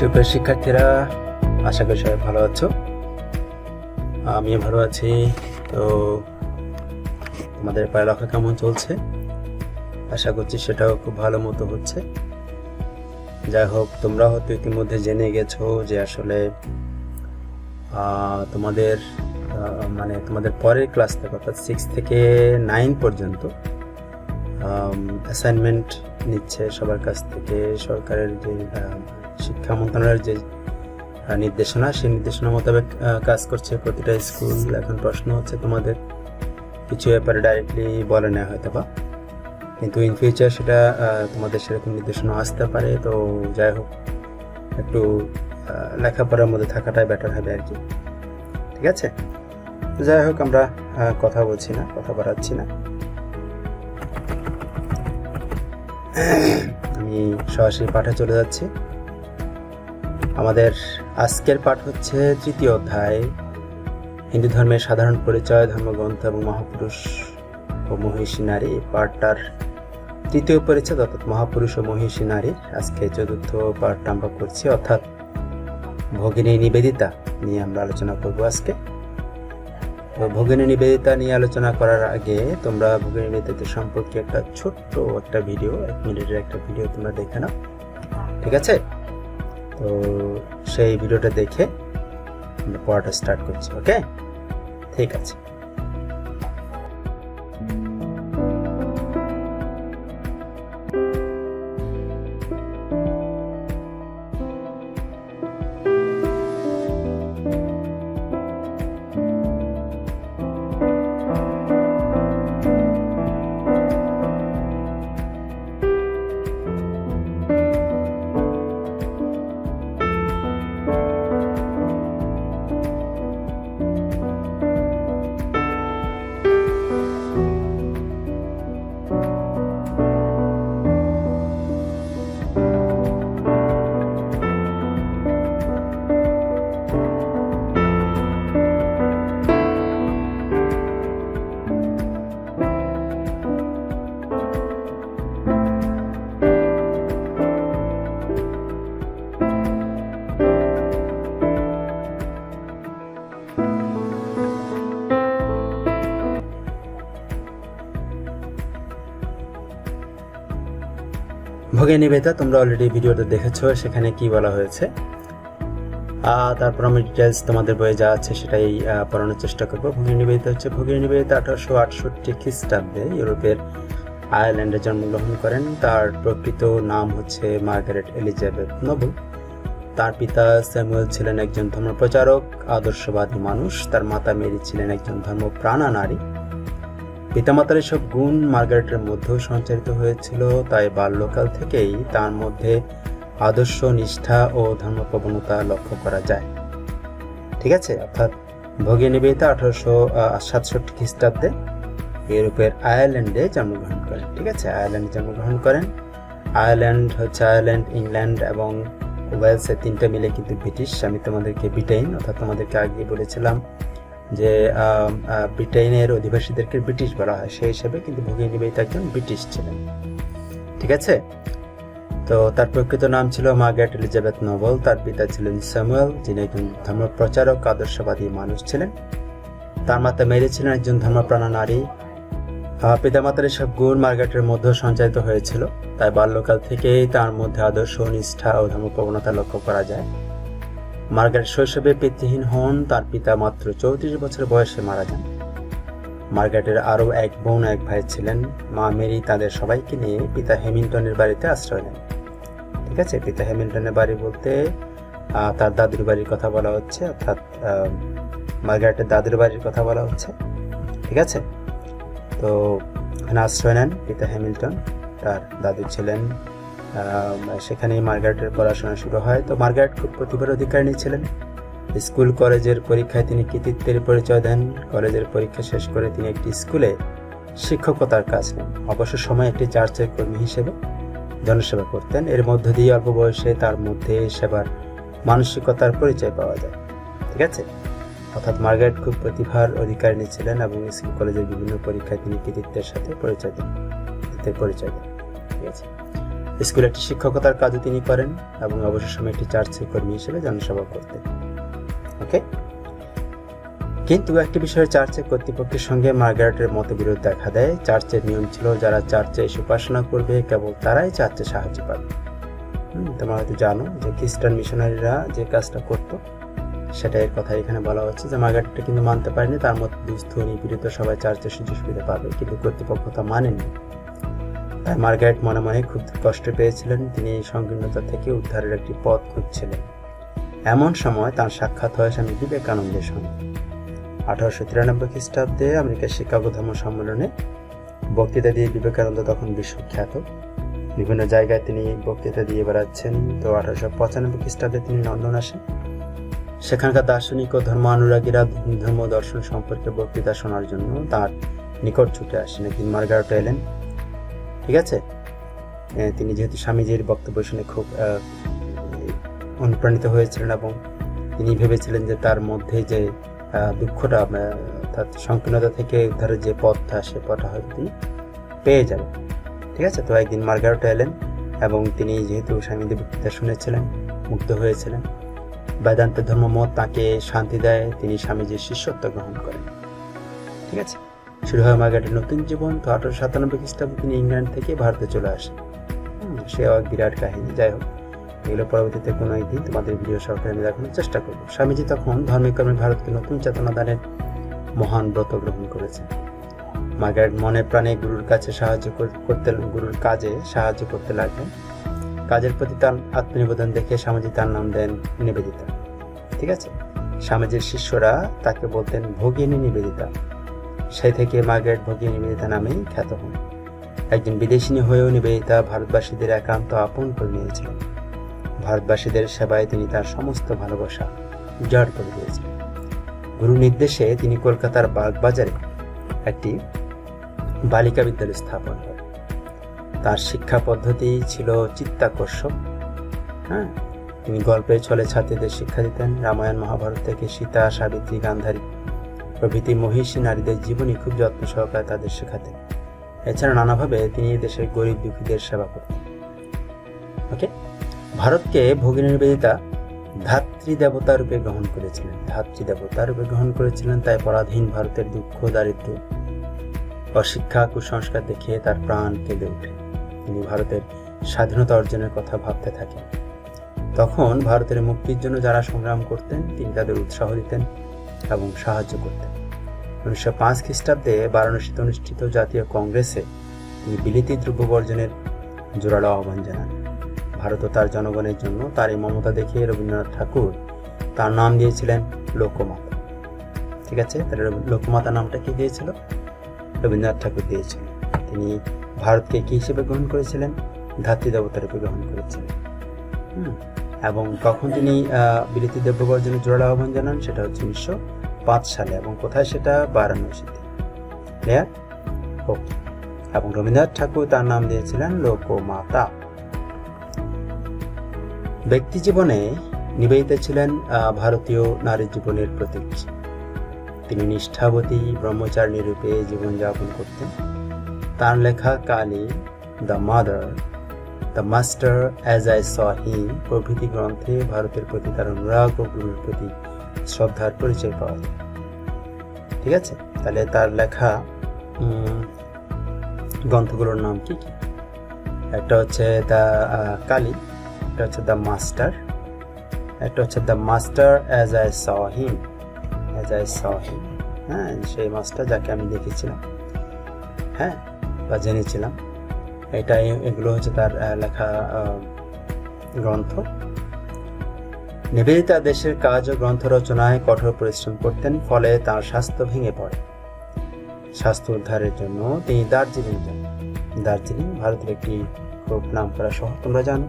সুপ্রিয় শিক্ষার্থীরা, আশা করি সবাই ভালো আছো। আমিও ভালো আছি। তো তোমাদের পড়ালেখা কেমন চলছে? আশা করছি সেটাও খুব ভালো মতো হচ্ছে। যাই হোক, তোমরা হয়তো ইতিমধ্যে জেনে গেছো যে আসলে তোমাদের তোমাদের পরের ক্লাস থেকে অর্থাৎ 6 থেকে 9 পর্যন্ত অ্যাসাইনমেন্ট নিচ্ছে সবার কাছ থেকে। সরকারের যে শিক্ষা মন্ত্রণালয়ের যে নির্দেশনা, সেই নির্দেশনা মোতাবেক কাজ করছে প্রতিটা স্কুল। এখন প্রশ্ন হচ্ছে, তোমাদের কিছু ব্যাপারে ডাইরেক্টলি বলে নেওয়া হয়তো বা, কিন্তু ইন ফিউচার সেটা তোমাদের সেরকম নির্দেশনা আসতে পারে। তো যাই হোক, একটু লেখাপড়ার মধ্যে থাকাটাই বেটার হবে আর কি। ঠিক আছে? যাই হোক, আমরা কথা বাড়াচ্ছি না। আমি সরাসরি পাঠে চলে যাচ্ছি। আমাদের আজকের পাঠ হচ্ছে 3য় অধ্যায়, হিন্দু ধর্মের সাধারণ পরিচয়, ধর্মগ্রন্থ এবং মহাপুরুষ ও মহিষী নারী। পাঠটার 3য় পরিচ্ছেদ অর্থাৎ মহাপুরুষ ও মহিষী নারী। আজকে 4র্থ পাঠটা আমরা করছি, অর্থাৎ ভগিনী নিবেদিতা নিয়ে আমরা আলোচনা করব আজকে। তো ভগিনী নিবেদিতা নিয়ে আলোচনা করার আগে তোমরা ভগিনী নিবেদিতা সম্পর্কে একটা ছোট্ট একটা ভিডিও, 1 মিনিটের একটা ভিডিও তোমরা দেখে নাও। ঠিক আছে? তো সেই ভিডিওটা দেখে আমরা পড়াটা স্টার্ট করছি। ওকে, ঠিক আছে। ভগিনী নিবেদিতা তোমরা অলরেডি ভিডিওটা দেখেছো, সেখানে কি বলা হয়েছে। তারপর আমি ডিটেলস তোমাদের বইয়ে যা আছে সেটাই পড়ানোর চেষ্টা করবো। ভগিনী নিবেদিতা 1868 খ্রিস্টাব্দে ইউরোপের আয়ারল্যান্ডে জন্মগ্রহণ করেন। তার প্রকৃত নাম হচ্ছে মার্গারেট এলিজাবেথ নোবেল। তার পিতা স্যামুয়েল ছিলেন একজন ধর্মপ্রচারক, আদর্শবাদী মানুষ। তার মাতা মেরি ছিলেন একজন ধর্মপ্রাণা নারী। পিতামাতার এসব গুণ মার্গারেটের মধ্যেও সঞ্চারিত হয়েছিল, তাই বাল্যকাল থেকেই তার মধ্যে আদর্শ, নিষ্ঠা ও ধর্মপ্রবণতা লক্ষ্য করা যায়। ঠিক আছে? অর্থাৎ ভগিনী নিবেদিতা 1867 খ্রিস্টাব্দে ইউরোপের আয়ারল্যান্ডে জন্মগ্রহণ করেন। ঠিক আছে? আয়ারল্যান্ডে জন্মগ্রহণ করেন। আয়ারল্যান্ড, ইংল্যান্ড এবং ওয়েলস, 3টা মিলে কিন্তু ব্রিটিশ। আমি তোমাদেরকে ব্রিটেন অর্থাৎ তোমাদেরকে আগে বলেছিলাম যে ব্রিটেনের অধিবাসীদেরকে ব্রিটিশ বলা হয়, সেই হিসেবে কিন্তু ভগিনী নিবেদিতা একজন ব্রিটিশ ছিলেন। ঠিক আছে? তো তার প্রকৃত নাম ছিল মার্গারেট এলিজাবেথ নোবেল। তার পিতা ছিলেন স্যামুয়েল, যিনি একজন ধর্মপ্রচারক, আদর্শবাদী মানুষ ছিলেন। তার মাতা মেরি ছিলেন একজন ধর্মপ্রাণা নারী। পিতামাতার সব গুণ মার্গারেটের মধ্যে সঞ্চারিত হয়েছিল, তাই বাল্যকাল থেকেই তার মধ্যে আদর্শ, নিষ্ঠা ও ধর্মপ্রবণতা লক্ষ্য করা যায়। মার্গারেট শৈশবে পিতৃহীন হন। তার পিতা মাত্র 34 বছর বয়সে মারা যান। মার্গারেটের আরও 1 বোন, 1 ভাই ছিলেন। মা মেরি তাদের সবাইকে নিয়ে পিতা হ্যামিল্টনের বাড়িতে আশ্রয় নেন। ঠিক আছে? পিতা হ্যামিল্টনের বাড়ি বলতে তার দাদুর বাড়ির কথা বলা হচ্ছে, অর্থাৎ মার্গারেটের দাদুর বাড়ির কথা বলা হচ্ছে। ঠিক আছে? তো এখানে আশ্রয় নেন পিতা হ্যামিল্টন, তার দাদু ছিলেন। সেখানেই মার্গারেটের পড়াশোনা শুরু হয়। তো মার্গারেট খুব প্রতিভার অধিকারিণী ছিলেন। স্কুল কলেজের পরীক্ষায় তিনি কৃতিত্বের পরিচয় দেন। কলেজের পরীক্ষা শেষ করে তিনি একটি স্কুলে শিক্ষকতার কাজ নেন। অবসর সময়ে একটি চার্চের কর্মী হিসেবে জনসেবা করতেন। এর মধ্য দিয়ে অল্প বয়সে তার মধ্যে সেবার মানসিকতার পরিচয় পাওয়া যায়। ঠিক আছে? অর্থাৎ মার্গারেট খুব প্রতিভার অধিকারিণী ছিলেন এবং স্কুল কলেজের বিভিন্ন পরীক্ষায় তিনি কৃতিত্বের সাথে পরিচয় দেন। ঠিক আছে? স্কুলে একটি শিক্ষকতার কাজও তিনি করেন এবং অবসর সময়ে একটি চার্চের কর্মী হিসেবে জনসভা করতেন। ওকে, কিন্তু একটি বিষয়ে চার্চের কর্তৃপক্ষের সঙ্গে মার্গারেটের মতবিরোধ দেখা দেয়। চার্চের নিয়ম ছিল যারা চার্চে এসে উপাসনা করবে কেবল তারাই চার্চে সাহায্য পাবে। তোমরা হয়তো জানো যে খ্রিস্টান মিশনারিরা যে কাজটা করত সেটা এর কথা এখানে বলা হচ্ছে যে মার্গারেটটা কিন্তু মানতে পারেনি, তার মধ্যে দুস্থ নিপীড়িত সবাই চার্চের সুযোগ সুবিধা পাবে, কিন্তু কর্তৃপক্ষ তা মানেনি। তাই মার্গারেট মনে মনে খুব কষ্ট পেয়েছিলেন। তিনি এই সংকীর্ণতা থেকে উদ্ধারের একটি পথ খুঁজছিলেন। এমন সময় তার সাক্ষাৎ হয় স্বামী বিবেকানন্দের সঙ্গে। 1893 খ্রিস্টাব্দে আমেরিকার শিকাগো ধর্ম সম্মেলনে বক্তৃতা দিয়ে বিবেকানন্দ তখন বিশ্বখ্যাত। বিভিন্ন জায়গায় তিনি বক্তৃতা দিয়ে বেড়াচ্ছেন। তো 1895 খ্রিস্টাব্দে তিনি লন্ডন আসেন। সেখানকার দার্শনিক ও ধর্মানুরাগীরা ধর্ম দর্শন সম্পর্কে বক্তৃতা শোনার জন্য তার নিকট ছুটে আসেন। একদিন মার্গারেট এলেন। ঠিক আছে, তিনি যেহেতু স্বামীজির বক্তব্য শুনে খুব অনুপ্রাণিত হয়েছিলেন এবং তিনি ভেবেছিলেন যে তার মধ্যে যে দুঃখটা, তার সংকীর্ণতা থেকে উদ্ধারের যে পথটা, সে পথটা হয়তো তিনি পেয়ে যাবেন। ঠিক আছে, তো একদিন মার্গারেট এলেন এবং তিনি যেহেতু স্বামীজির বক্তৃতা শুনেছিলেন, মুগ্ধ হয়েছিলেন। বেদান্ত ধর্মমত তাকে শান্তি দেয়, তিনি স্বামীজির শিষ্যত্ব গ্রহণ করেন। ঠিক আছে, শুরু হয় মার্গারেটের নতুন জীবন। তো 1897 খ্রিস্টাব্দে তিনি ইংল্যান্ড থেকে ভারতে চলে আসেন। সেও এক বিরাট কাহিনী। যাই হোক, এগুলো পরবর্তীতে কোনো একদিন তোমাদের ভিডিও সহকারে আমি দেখানোর চেষ্টা করব। স্বামীজি তখন ধর্মিক কর্মে ভারতকে নতুন চেতনা দানের মহান ব্রত গ্রহণ করেছেন। মার্গারেট মনে প্রাণে গুরুর কাজে সাহায্য করতে লাগলেন। কাজের প্রতি তার আত্মনিবেদন দেখে স্বামীজি তার নাম দেন নিবেদিতা। ঠিক আছে, স্বামীজির শিষ্যরা তাকে বলতেন ভগিনী নিবেদিতা। সেই থেকে মার্গারেট ভগিনী নিবেদিতা নামেই খ্যাত হন। একজন বিদেশিনী হয়েও নিবেদিতা ভারতবাসীদের একান্ত আপন করে নিয়েছিলেন। ভারতবাসীদের সেবায় তিনি তার সমস্ত ভালোবাসা উজাড় করে দিয়েছিলেন। গুরু নির্দেশে তিনি কলকাতার বাগবাজারে একটি বালিকা বিদ্যালয় স্থাপন করেন। তার শিক্ষা পদ্ধতি ছিল চিত্তাকর্ষক। তিনি গল্পের ছলে ছাত্রীদের শিক্ষা দিতেন। রামায়ণ মহাভারত থেকে সীতা, সাবিত্রী, গান্ধারী প্রভৃতি মহিষী নারীদের জীবনী খুব যত্ন সহকারে তাদের শেখাতেন। এছাড়া নানাভাবে তিনি দেশের গরিব দুঃখীদের সেবা করতেন। ওকে, ভারতকে ভগিনী নিবেদিতা ধাত্রীদেবতা রূপে গ্রহণ করেছিলেন। তাই পরাধীন ভারতের দুঃখ, দারিদ্র্য, অশিক্ষা, কুসংস্কার দেখে তার প্রাণ কেঁদে ওঠে। তিনি ভারতের স্বাধীনতা অর্জনের কথা ভাবতে থাকেন। তখন ভারতের মুক্তির জন্য যারা সংগ্রাম করতেন তিনি তাদের উৎসাহ দিতেন এবং সাহায্য করতেন। 1905 খ্রিস্টাব্দে বারাণসীতে অনুষ্ঠিত জাতীয় কংগ্রেসে তিনি বিলিতি দ্রব্য বর্জনের জোরালো আহ্বান জানান। ভারত ও তার জনগণের জন্য তার এই মমতা দেখে রবীন্দ্রনাথ ঠাকুর তার নাম দিয়েছিলেন লোকমাতা। ঠিক আছে, তার লোকমাতা নামটা কি দিয়েছিল? রবীন্দ্রনাথ ঠাকুর দিয়েছিলেন। তিনি ভারতকে কি হিসেবে গ্রহণ করেছিলেন? ধাত্রীদেবতা রূপে গ্রহণ করেছিলেন। এবং তখন তিনি বিলিতি দ্রব্য বর্জনের জোরালো আহ্বান জানান। সেটা হচ্ছে 1905 সালে। এবং কোথায় সেটা? বারাণসীতে। ক্লিয়ার? ওকে। এবং রবীন্দ্রনাথ ঠাকুর তার নাম দিয়েছিলেন লোকমাতা। ব্যক্তি জীবনে নিবেদিতা ছিলেন ভারতীয় নারী জীবনের প্রতীক। তিনি নিষ্ঠাবতী ব্রহ্মচারিণী রূপে জীবনযাপন করতেন। তার লেখা Kali, the mother, the master, as I saw him প্রভৃতি গ্রন্থে ভারতের প্রতি তার অনুরাগ ও গুরুর প্রতি শ্রদ্ধার পরিচয় পাওয়া যায়। ঠিক আছে, তাহলে তার লেখা গ্রন্থগুলোর নাম কি কি? একটা হচ্ছে দ্য কালী, একটা হচ্ছে দ্য মাস্টার, একটা হচ্ছে the master as I saw him. হ্যাঁ, সেই মাস্টার যাকে আমি দেখেছিলাম, হ্যাঁ, বা জেনেছিলাম। এগুলো হচ্ছে তার লেখা গ্রন্থ। নিবেদিতা দেশের কাজ ও গ্রন্থ রচনায় কঠোর পরিশ্রম করতেন, ফলে তার স্বাস্থ্য ভেঙে পড়ে। স্বাস্থ্য উদ্ধারের জন্য তিনি দার্জিলিং যান। দার্জিলিং ভারতের একটি খুব নামকরা শহর, তোমরা জানো,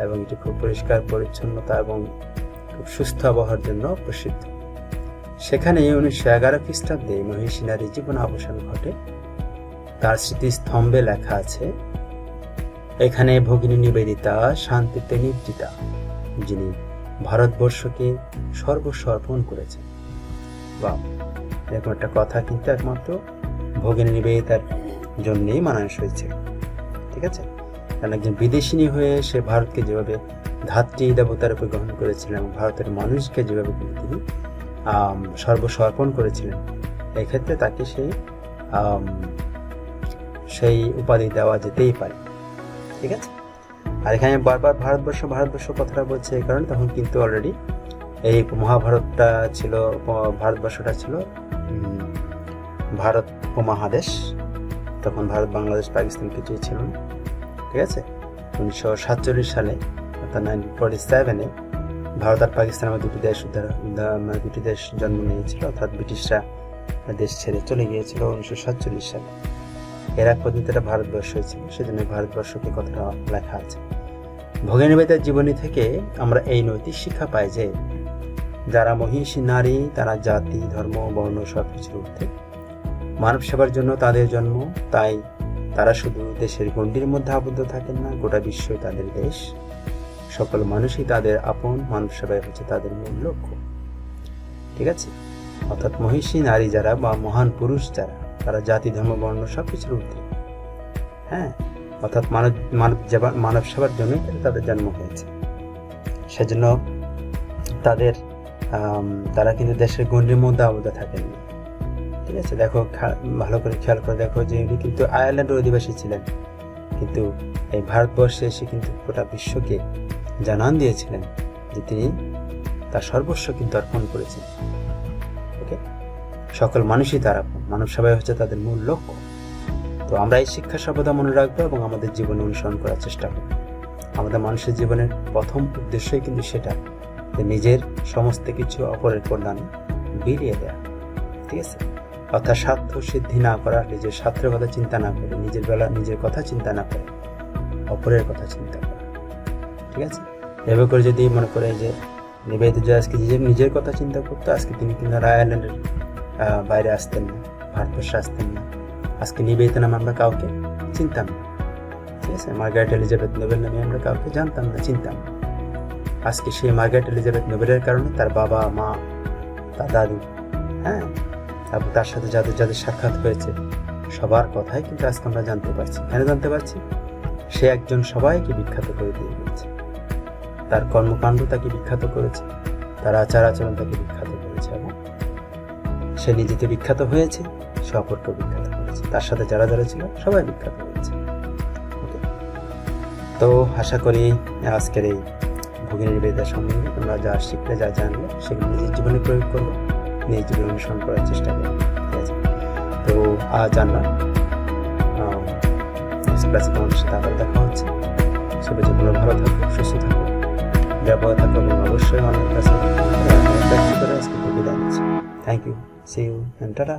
এবং এটি খুব পরিষ্কার পরিচ্ছন্নতা এবং খুব সুস্থ আবহাওয়ার জন্য প্রসিদ্ধ। সেখানে 1911 খ্রিস্টাব্দে মহিষী নারীর জীবন অবসান ঘটে। তার স্মৃতিস্তম্ভে লেখা আছে, এখানে ভগিনী নিবেদিতা শান্তিতে নিদ্রিতা, যিনি ভারতবর্ষকে সর্বস্ব অর্পণ করেছেন। বা এরকম একটা কথা কিন্তু একমাত্র ভগিনী নিবেদিতার জন্যেই মানানসই হয়েছে। ঠিক আছে, কারণ একজন বিদেশিনী হয়ে সে ভারতকে যেভাবে ধাত্রী দেবতার উপর গ্রহণ করেছিলেন এবং ভারতের মানুষকে যেভাবে তিনি সর্বস্ব অর্পণ করেছিলেন, এক্ষেত্রে তাকে সেই উপাধি দেওয়া যেতেই পারে। ঠিক আছে, আর এখানে বারবার ভারতবর্ষ কথাটা বলছে এই কারণে তখন কিন্তু অলরেডি এই মহাভারতটা ছিল, ভারতবর্ষটা ছিল ভারত উপমহাদেশ। তখন ভারত, বাংলাদেশ, পাকিস্তান কিছুই ছিল না। ঠিক আছে, 1947 সালে অর্থাৎ 1947-এ ভারত আর পাকিস্তানের মধ্যে দুটি দেশ জন্ম নিয়েছিল, অর্থাৎ ব্রিটিশরা দেশ ছেড়ে চলে গিয়েছিল 1947 সালে। এর আগ পর্যন্ত এটা ভারতবর্ষ ছিল, সেজন্য ভারতবর্ষকে কথাটা লেখা আছে। ভগিনীবাইদের জীবনী থেকে আমরা এই নৈতিক শিক্ষা পাই যে যারা মহিষী নারী তারা জাতি, ধর্ম, বর্ণ সবকিছুর ঊর্ধ্বে। মানব সেবার জন্য তাদের জন্ম, তাই তারা শুধু দেশের গণ্ডির মধ্যে আবদ্ধ থাকেন না, গোটা বিশ্বই তাদের দেশ। সকল মানুষই তাদের আপন, মানব সেবাই হচ্ছে তাদের মূল লক্ষ্য। ঠিক আছে, অর্থাৎ মহিষী নারী যারা বা মহান পুরুষ যারা, তারা জাতি, ধর্ম, বর্ণ সবকিছুর ঊর্ধ্বে। হ্যাঁ, অর্থাৎ মানব সেবার জন্যই তাদের জন্ম হয়েছে। সেজন্য তারা কিন্তু দেশের গণ্ডির মধ্যে আবদ্ধ থাকেন না। ঠিক আছে, দেখো ভালো করে খেয়াল করে দেখো যে উনি কিন্তু আয়ারল্যান্ডের অধিবাসী ছিলেন, কিন্তু এই ভারতবর্ষে এসে কিন্তু গোটা বিশ্বকে জানান দিয়েছিলেন যে তিনি তার সর্বস্ব কিন্তু অর্পণ করেছেন। ওকে, সকল মানুষই তার আপন, মানব সেবাই হচ্ছে তাদের মূল লক্ষ্য। তো আমরা এই শিক্ষা সর্বদা মনে রাখবো এবং আমাদের জীবনে অনুসরণ করার চেষ্টা করব। আমাদের মানুষের জীবনের প্রথম উদ্দেশ্যই কিন্তু সেটা, যে নিজের সমস্ত কিছু অপরের কল্যাণে বিলিয়ে দেয়া। ঠিক আছে, অর্থাৎ স্বার্থ সিদ্ধি না করা, নিজের স্বার্থের কথা চিন্তা না করে, নিজের কথা চিন্তা না করে অপরের কথা চিন্তা করা। ঠিক আছে, এভাবে করে যদি মনে করে যে নিবেদিত যে আজকে নিজের কথা চিন্তা করতো, আজকে তিনি কিন্তু আয়ারল্যান্ডের বাইরে আসতেন না, ভারতবর্ষে আসতেন না। আজকে নিবেদিত নামে আমরা কাউকে চিনতাম না। ঠিক আছে, মার্গারেট এলিজাবেথ নোবেল নামে আমরা কাউকে জানতাম না, চিনতাম না। আজকে সেই মার্গারেট এলিজাবেথ নোবেলের কারণে তার বাবা, মা, তার দাদু, হ্যাঁ, এবং তার সাথে যাদের সাক্ষাৎ হয়েছে সবার কথাই কিন্তু আজকে আমরা জানতে পারছি। কেন জানতে পারছি? সে একজন সবাইকে বিখ্যাত করে দিয়ে গেছে। তার কর্মকাণ্ড তাকে বিখ্যাত করেছে, তার আচার আচরণ তাকে বিখ্যাত করেছে, এবং সে নিজেতে বিখ্যাত হয়েছে, সে অপরকে বিখ্যাত করেছে। তার সাথে যারা ছিল সবাই বিখ্যাত হয়েছে। ওকে, তো আশা করি আজকের এই ভগিনী নিবেদিতা সম্বন্ধে তোমরা যা শিখলে, যা জানলে, সেগুলো নিজের জীবনে প্রয়োগ করবো, নিজের জীবনে অনুসরণ করার চেষ্টা করবো। ঠিক আছে, তো আজ জানলাম ক্লাসে তোমাদের সাথে আবার দেখা হচ্ছে। সবাই তোমরা ভালো থাকো, সুস্থ থাকো, নিরাপদে থাকো, এবং অবশ্যই অনেক কাছে আজকে বিদায় নিচ্ছি। Thank you, see you, and tata.